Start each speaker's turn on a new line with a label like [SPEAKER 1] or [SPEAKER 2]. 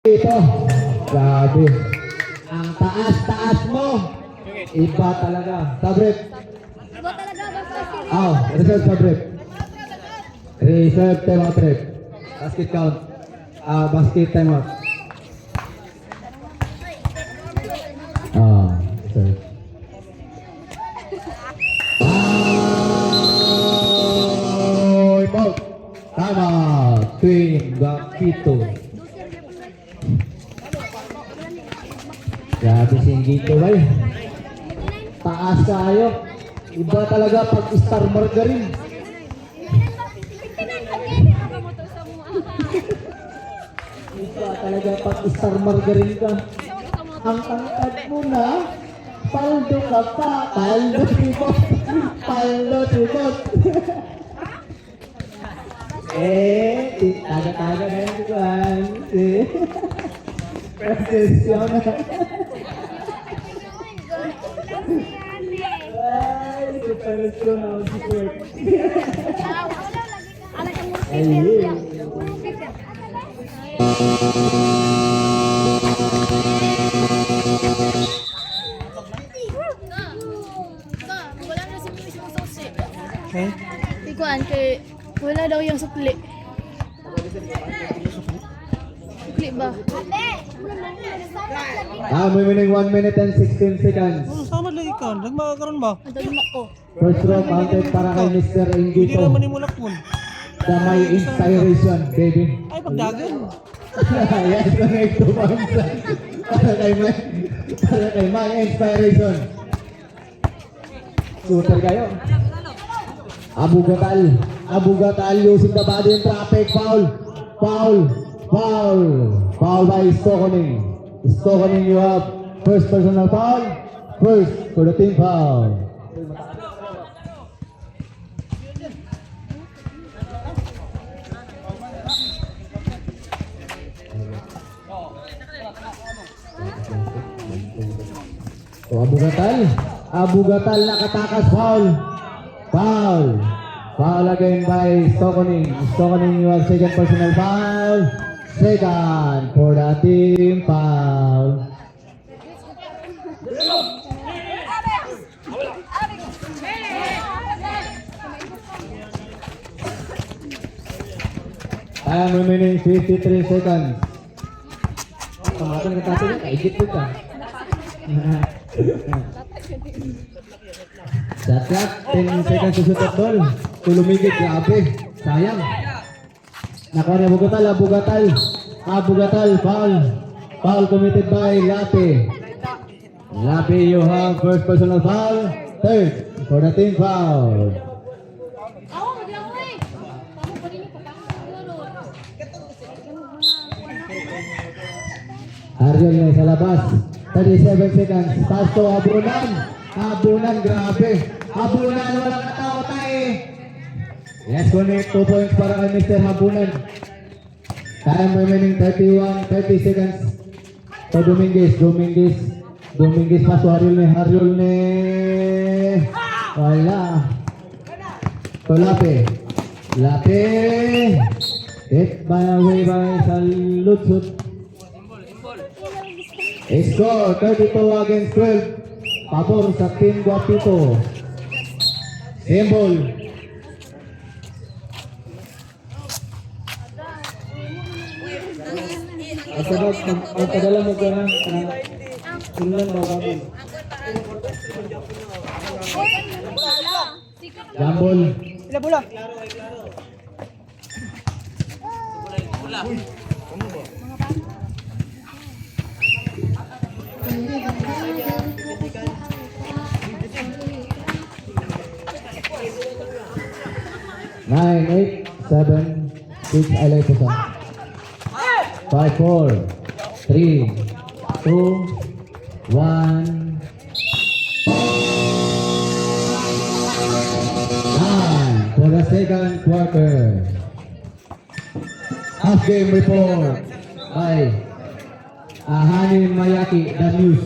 [SPEAKER 1] Ito, grabe. Ang taas-taas mo. Iba talaga. Sabrip.
[SPEAKER 2] Iba talaga, basta serious.
[SPEAKER 1] Reserve sabrip. Reserve time out rep. Basket count. Basket time out. Reserve. Out. Tama. Twin Gakito. Grabe singgito ba yun? Taas kayo. Iba talaga pag star margarine. Iba talaga pag star margarine ka. Ang tangkad mo na, paldo ka pa. Paldo tibot. Paldo tibot. Taga-taga na yung buwan. Presensyon na. Ay, presensyon na ang support. Ayun.
[SPEAKER 2] Wala na si mismo susi. Ikuan kay wala daw yung sukli. Sukli ba?
[SPEAKER 1] May winning 1 minute and 16 seconds.
[SPEAKER 3] Sama lagi ka, nagmakakaroon ba?
[SPEAKER 2] Ang dali ko.
[SPEAKER 1] First row counted para kay Mr.
[SPEAKER 3] Hindi
[SPEAKER 1] Ingito.
[SPEAKER 3] naman imulak mo.
[SPEAKER 1] Damay inspiration, baby.
[SPEAKER 3] Ay, pagdagan.
[SPEAKER 1] Yes, connect to Bangsa. Para kay my inspiration. Shooter kayo. Abu Gatal using the body in traffic. Foul by Stokoning. Stokoning, you have first personal foul. First for the team foul. So, Abu Gatal nakatakas, foul again by Stokoning. Stokoning, you have second personal foul. Second for the team foul. Time remaining 53 seconds. Pangatan ka tayo, kaigit ko ka. Shot clock, 10 seconds to shoot at ball. Tulumigit, grabe. Sayang. Nakuha ni Abu Gatal, foul. Foul committed by Lapi. Lapi, you have first personal foul. Third for the team foul. Ariel na sa labas. 37 seconds. Pass to Abunan, grabe. Abunan, walang katao tayo. Yes, connect 2 points para kay Mr. Habunan. Time remaining 30 seconds. To Dominguez. Dominguez pass to Ariel ni. Wala. To Lape. Hit by away by Salutsut. Score 32 against 12. Pabor sa Team Guapito. Symbol. Magpadala mo ka na. Sunan mo kami. Jambol.
[SPEAKER 3] Ila bola.
[SPEAKER 1] Nine, 8, 7, 6, I like to 5, 4, 3, 2, 1. Time for the second quarter. Half game report by Hanin Mayaki, the news.